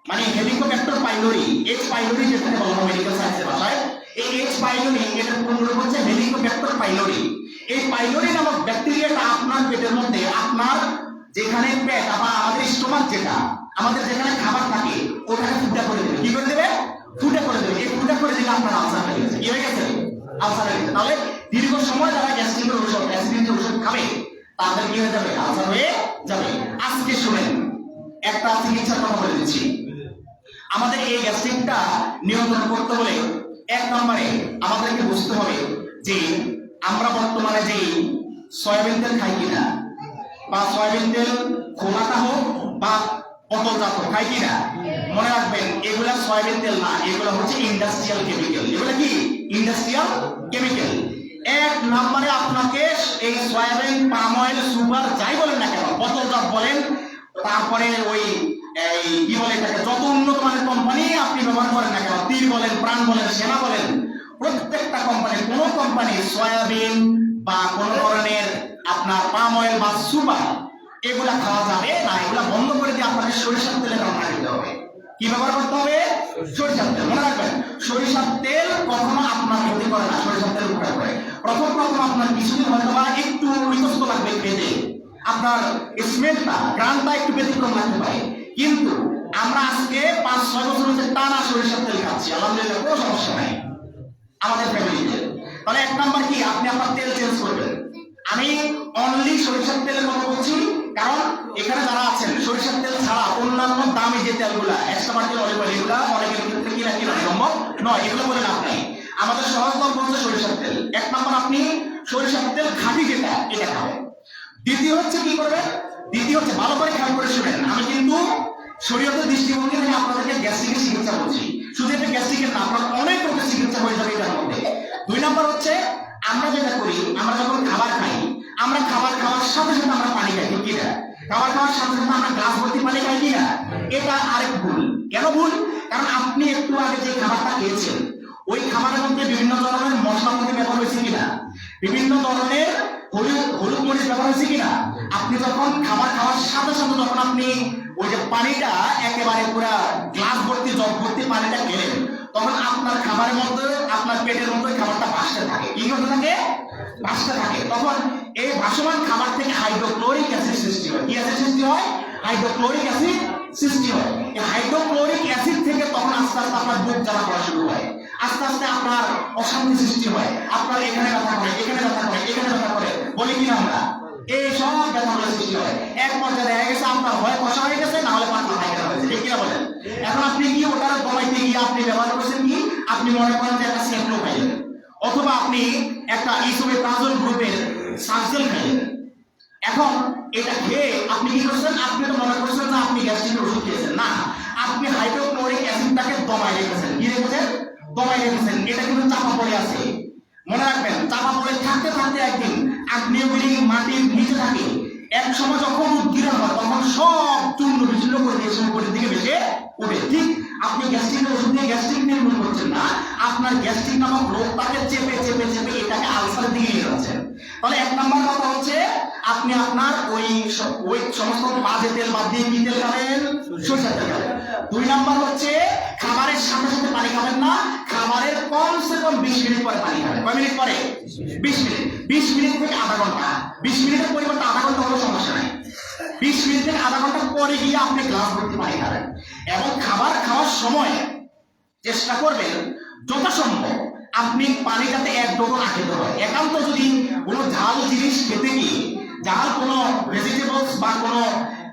মানে হেলিকোব্যাক্টার পাইলোরি, এইচ পাইলোরি যেটাকে বলা হয় মেডিকেল সায়েন্সের ভাষায়, এই এইচ পাইলোরি এটার পূর্ণরূপ হচ্ছে হেলিকোব্যাক্টার পাইলোরি। এই পাইলোরি নামক ব্যাকটেরিয়াটা আপনার পেটের মধ্যে, আপনার যেখানে পেট বা আমাদের স্টোমাক, যেটা আমাদের যেখানে খাবার থাকে ওটাকে ফুটা করে দেবে। কি করে দেবে? ফুটা করে দেবে। এই ফুটা করে দিলে আপনার আলসার হয়ে গেছে। কি হয়ে গেছে? আলসার হয়ে গেছে। তাহলে দীর্ঘ সময় যারা গ্যাস্ট্রিকের ওষুধ, অ্যাসিডিটির ওষুধ খাবে তাদের কি হয়ে যাবে? আলসার হয়ে যাবে। আজকে শুনেন একটা চিকিৎসার কথা বলে দিচ্ছি। আমাদের এই গ্যাস্ট্রিকটা নিয়ন্ত্রণ করতে হলে এক নম্বরে আমাদেরকে বুঝতে হবে যে আমরা বর্তমানে যে সয়াবিন তেল খাই কিনা, বা সয়াবিন তেল খোলাটা হোক বা বোতলজাত খাই কিনা, মনে রাখবেন এগুলা সয়াবিন তেল না, এগুলো হচ্ছে ইন্ডাস্ট্রিয়াল কেমিক্যাল। এগুলো কি? Industrial chemical. এক নম্বরে আপনাকে এই সয়াবিন, পাম অয়েল, সুগার যাই বলেন না কেন, বোতলজাত বলেন, তারপরে ওই এই কি বলে এটাকে, যত উন্নত মানের কোম্পানি আপনি ব্যবহার করেন না কেন, তীর বলেন, প্রাণ বলেন, সেনা বলেন, প্রত্যেকটা কোম্পানি, কোনো কোম্পানি সয়াবিন বা কোন ধরনের আপনার পাম অয়েল বা সুগার এগুলা খাওয়া যাবে না। এগুলা বন্ধ করে দিয়ে আপনাকে সরিষার তেলে রান্না দিতে হবে। কি ব্যবহার করতে হবে? সরিষার তেল। মনে রাখবেন সরিষার তেল কখনো আপনার ক্ষতি করে না, সরিষার তেল উপকার করে। প্রথম আপনার কিছুদিন হয়তো বা একটু ইতস্ত লাগবে খেতে, আপনার স্মেলটা, গ্রানটা একটু ব্যতিক্রম লাগতে পারে, কিন্তু আমরা আজকে 5-6 বছর হচ্ছে টানা সরিষার তেল খাচ্ছি, আলহামদুলিল্লাহ, কোনো সমস্যা নাই আমাদের ফ্যামিলিতে। তাহলে এক নাম্বার কি? আপনি আপনার তেল চেঞ্জ করবেন। আমি অনলি সরিষার তেলের কথা বলছি, কারণ এখানে যারা আছেন সরিষার তেল ছাড়া অন্যান্য দামি যে তেলগুলা, এক্সট্রা ভার্জিন অলিভ অয়েল, এগুলা অনেকের ক্ষেত্রে কিনা সম্ভব নয়, এগুলো বলে লাভ নাই। আমাদের সহজ দল বলছে সরিষার তেল। এক নাম্বার আপনি সরিষার তেল খাঁটি যেটা, এটা খাবেন। দ্বিতীয় হচ্ছে কি করবেন? দ্বিতীয় হচ্ছে ভালো করে খেয়াল করে শুনেন, আমি কিন্তু শরীয়তের দৃষ্টিভঙ্গি থেকে আপনাদেরকে গ্যাস্ট্রিকের চিকিৎসা বলছি। শুধু এটা গ্যাস্ট্রিকের না, আপনার অনেক রোগের চিকিৎসা হয়ে যাবে এটার মধ্যে। 2 নাম্বার হচ্ছে আমরা যেটা করি, আমরা যখন খাবার খাই, আমরা খাবার খাওয়ার সাথে সাথে আমরা পানি খাই, ঠিক কিনা? খাবার খাওয়ার সাথে সাথে আমরা গ্লাস ভর্তি পানি খাই কিনা? এটা আরেক ভুল। কেন ভুল? কারণ আপনি একটু আগে যে খাবারটা খেয়েছেন ওই খাবারের মধ্যে বিভিন্ন ধরনের মশলাপাতি ব্যবহার হয়েছে কিনা, বিভিন্ন ধরনের হলুদ মরিচ ব্যবহার হয়েছে কিনা। আপনি যখন খাবার খাওয়ার সাথে সাথে যখন আপনি ওই যে পানিটা একেবারে পুরা গ্লাস ভর্তি, জগ ভর্তি পানিটা খেলেন, তখন আপনার খাবারের মধ্যে, আপনার পেটের মধ্যে খাবারটা ভাসতে থাকে। কি করতে থাকে? ভাসতে থাকে। তখন এই ভাসমান খাবার থেকে হাইড্রোক্লোরিক অ্যাসিড সৃষ্টি হয়। কি অ্যাসিড সৃষ্টি হয়? হাইড্রোক্লোরিক অ্যাসিড সৃষ্টি হয়। এই হাইড্রোক্লোরিক অ্যাসিড থেকে তখন আস্তে আস্তে আপনার বুক জ্বালা করা শুরু হয়, আস্তে আস্তে আপনার অশান্তি সৃষ্টি হয়, আপনার এখানে ব্যথা করে, এখানে ব্যথা করে, এখানে ব্যথা করে, বলি কিনা আমরা, এই সব ব্যথাগুলো সৃষ্টি হয়। এক পর্যায়ে দেখা গেছে আপনার হয় কষা হয়ে গেছে, না হলে পাতলা পায়খানা হয়েছে, ঠিক কিনা বলেন? এখন আপনি কি ওটার কমাইতে গিয়ে আপনি ব্যবহার করছেন কি? আপনি মনে করেন যে একটা সেন্ট্রো খাইলেন, অথবা আপনি একটা ইসোমেপ্রাজোল গ্রুপের সাবজেল খাইলেন। এখন এটা খেয়ে আপনি কি করছেন? আপনি তো মনে করছেন না আপনি গ্যাস্ট্রিকের ওষুধ খেয়েছেন, না, আপনি হাইড্রোক্লোরিক অ্যাসিডটাকে দমায় রেখেছেন। কি রেখেছেন? দমায় রেখেছেন। এটা কিন্তু চাপা পড়ে আছে। মনে রাখবেন, চাপা পড়ে থাকতে থাকতে একদিন আগ্নেয়গিরি মাটির নিচে থাকে, এক সময় যখন উদ্গীরণ হয় তখন সব চূর্ণ বিচূর্ণ করে দিয়ে উপরের দিকে ভেসে ওঠে। ঠিক আপনি গ্যাস্ট্রিকের ওষুধ দিয়ে গ্যাস্ট্রিক নির্মূল করছেন না, আপনার গ্যাস্ট্রিক নামক রোগটাকে চেপে চেপে চেপে এটাকে আলসারের দিকে নিয়ে যাচ্ছেন। তাহলে এক নাম্বার কথা হচ্ছে আপনি আপনার ওই সমস্ত বাজে তেল বাদ দিয়ে কি তেল খাবেন? সরিষার তেল খাবেন। 2 নাম্বার হচ্ছে খাবারের সাথে সাথে পানি খাবেন না, খাবারের কমসে কম 20 মিনিট পরে পানি খাবেন। কয় মিনিট পরে? 20 মিনিট। 20 মিনিট থেকে আধা ঘন্টা। 20 মিনিটের পরিবর্তে আধা ঘন্টা হলো সমস্যা নাই। 20 মিনিট থেকে আধা ঘন্টা পরে গিয়ে আপনি গ্লাস ভর্তি পানি খাবেন। এবং খাবার খাওয়ার সময় চেষ্টা করবেন যথাসম্ভব আপনি পানিটাতে এক ডোকো না খেতে হয়। একান্ত যদি কোনো ঝাল জিনিস খেতে গিয়ে, ঝাল কোনো ভেজিটেবলস বা কোনো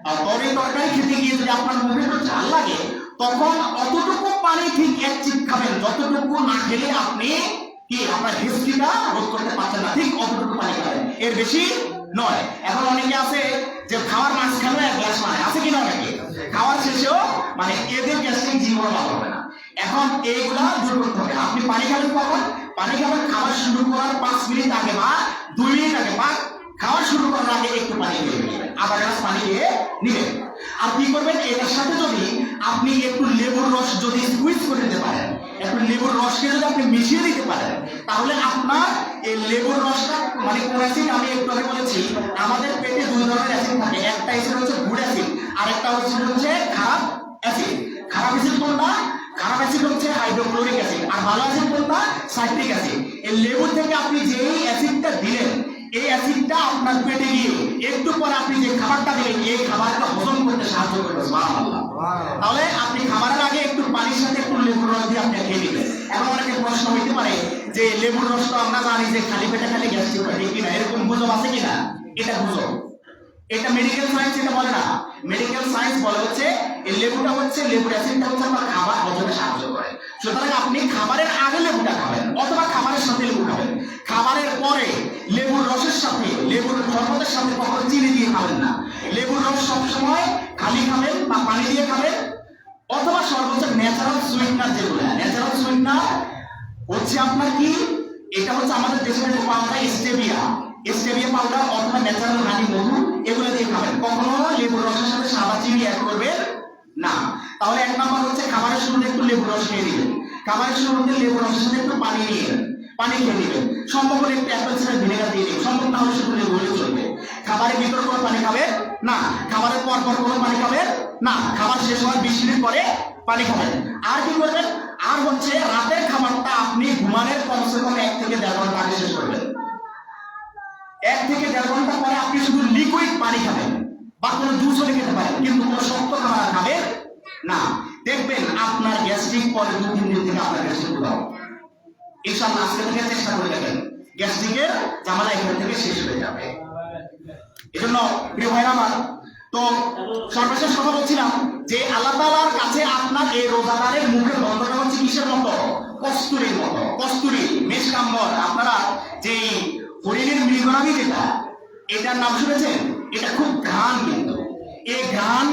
তরকারি খেতে গিয়ে যদি আপনার মুখে একটু ঝাল লাগে, তখন অতটুকু পানি ঠিক এক চিপ খাবেন যতটুকু না খেলে আপনি কি আপনার হিস্ট্রিটা রোধ করতে পারছেন না, ঠিক অতটুকু পানি খাবেন, এর বেশি নয়। এখন অনেকে আছে যে খাওয়ার মাঝখানেও এক গ্লাস মানে আছে কিনা, অনেকে খাওয়ার শেষেও মানে, এদের গ্যাস্ট্রিক জীবনে ভালো হবে না। এখন এইগুলা দূর করতে হবে। আপনি পানি খাবেন কখন? পানি খাবেন খাবার শুরু করার 5 মিনিট আগে বা 2 মিনিট আগে, বা খাওয়া শুরু করার আগে একটু পানি খেয়ে নেবেন, আধা গ্লাস পানি খেয়ে নেবেন। আর কি করবেন, এটার সাথে যদি আপনি একটু লেবুর রস যদি স্কুইজ করে দিতে পারেন, একটু লেবুর রসকে যদি আপনি মিশিয়ে দিতে পারেন, তাহলে আপনার এই লেবুর রসটা মানে কোন অ্যাসিড, আমি একটু আগে বলেছি আমাদের পেটে 2 ধরনের অ্যাসিড থাকে, একটা অ্যাসিড হচ্ছে গুড অ্যাসিড, আর একটা হচ্ছে খারাপ অ্যাসিড। খারাপ অ্যাসিড কোনটা? খারাপ অ্যাসিড হচ্ছে হাইড্রোক্লোরিক অ্যাসিড, আর ভালো অ্যাসিড কোনটা? Citric acid. এই লেবু থেকে আপনি যেই অ্যাসিডটা দিলেন, এই অ্যাসিডটা আপনার পেটে গিয়ে একটু পরে আপনি যে খাবারটা দিলেন, এই খাবারটা হজম করতে সাহায্য করবে। সুবহানাল্লাহ। তাহলে আপনি খাবারের আগে একটু পানির সাথে একটু লেবুর রস দিয়ে আপনি খেয়ে নেবেন। এখন অনেকে প্রশ্ন হইতে পারে যে লেবুর রস তো আমরা জানি যে খালি পেটে খালি গ্যাস্ট্রিক হয়, ঠিক কিনা? এরকম গুজব আছে কিনা? এটা গুজব, এটা মেডিকেল সায়েন্স এটা বলে না। মেডিকেল সায়েন্স বলে হচ্ছে এই লেবুটা হচ্ছে, লেবুর অ্যাসিডটা হচ্ছে আমার খাবার হজমে সাহায্য করে। সুতরাং আপনি খাবারের আগে লেবুটা খাবেন, অথবা খাবারের সাথে লেবু খাবেন। খাবারের পরে লেবুর রসের সাথে, লেবুর শরবতের সাথে কখনো চিনি দিয়ে খাবেন না। লেবুর রস সবসময় খালি খাবেন বা পানি দিয়ে খাবেন, অথবা সর্বোচ্চ ন্যাচারাল সুইটনার, যেগুলো ন্যাচারাল সুইটনার হচ্ছে আপনার কি, এটা হচ্ছে আমাদের দেশে পাওয়া যায় স্টেভিয়া, স্টেভিয়া পাউডার অথবা ন্যাচারাল হানি, মধু, এগুলো দিয়ে খাবেন। কখনো লেবুর রসের সাথে সাদা চিনি অ্যাড করবেন না। তাহলে এক নম্বর হচ্ছে খাবারের শুরুতে একটু লেবুর রস খেয়ে দিবেন, খাবারের শুরুতে লেবুর রসের সাথে একটু পানি নিয়ে পানি খেয়ে দিবেন, সম্ভব হলে একটু অ্যাপেল সিডার ভিনেগার দিয়ে দিবেন, সম্ভব না হলে শুধু লেবু হলেও চলবে। খাবারের ভিতর কোনো পানি খাবেন না, খাবারের পর পর কোনো পানি খাবেন না, খাবার শেষ হওয়ার 20 মিনিট পরে পানি খাবেন। আর কি করবেন, আর হচ্ছে রাতের খাবারটা আপনি ঘুমানোর কমসে কম 1 থেকে 1.5 ঘন্টা আগে শেষ করবেন। 1 থেকে 1.5 ঘন্টা পরে আপনি শুধু লিকুইড পানি খাবেন, বা কোনো জুসও খেতে পারেন, কিন্তু কোনো শক্ত খাবার খাবেন না। দেখবেন আপনার গ্যাস্ট্রিক পরে 2-3 দিন থেকে আপনার গ্যাস্ট্রিক উঠাও। ইনশাআল্লাহ আজকে থেকে চেষ্টা করে দেখেন, গ্যাস্ট্রিকের ঝামেলা এখান থেকে শেষ হয়ে যাবে। এজন্য প্রিয় ভাইরা আমার, তো সর্বশেষ কথা বলছিলাম যে আল্লাহ তাআলার কাছে আপনার এই রোজাদারের মুখের গন্ধটা হচ্ছে কিসের মতো? কস্তুরীর মতো। কস্তুরী, মেশকাম্বর, আপনারা যে হরিণের মৃগনাভি যেটা, এটার নাম শুনেছেন? এটা খুব ঘ্রাণ, কিন্তু এই ঘ্রাণ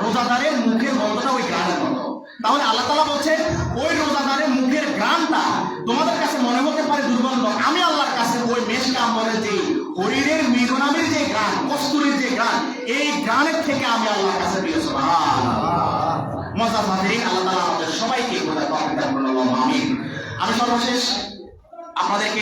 রোজাদারের মুখের গন্ধটা ওই ঘ্রাণের মতো। তাহলে আল্লাহ তাআলা বলছেন ওই রোজাদারের মুখের ঘ্রাণটা তোমাদের কাছে মনে হতে পারে দুর্গন্ধ, আমি আল্লাহর কাছে ওই মেশকাম্বরের যে হরিণের মৃগনাভির যে ঘ্রাণ, কস্তুরীর যে ঘ্রাণ, এই ঘ্রাণের থেকে আমি আল্লাহর কাছে প্রিয়। সুবহানাল্লাহ। মুআজ্জাজ হাজিরিন, আল্লাহ তাআলা আমাদের সবাইকে বোঝার তৌফিক দান করুন, আমিন। আমি সর্বশেষ আপনাদেরকে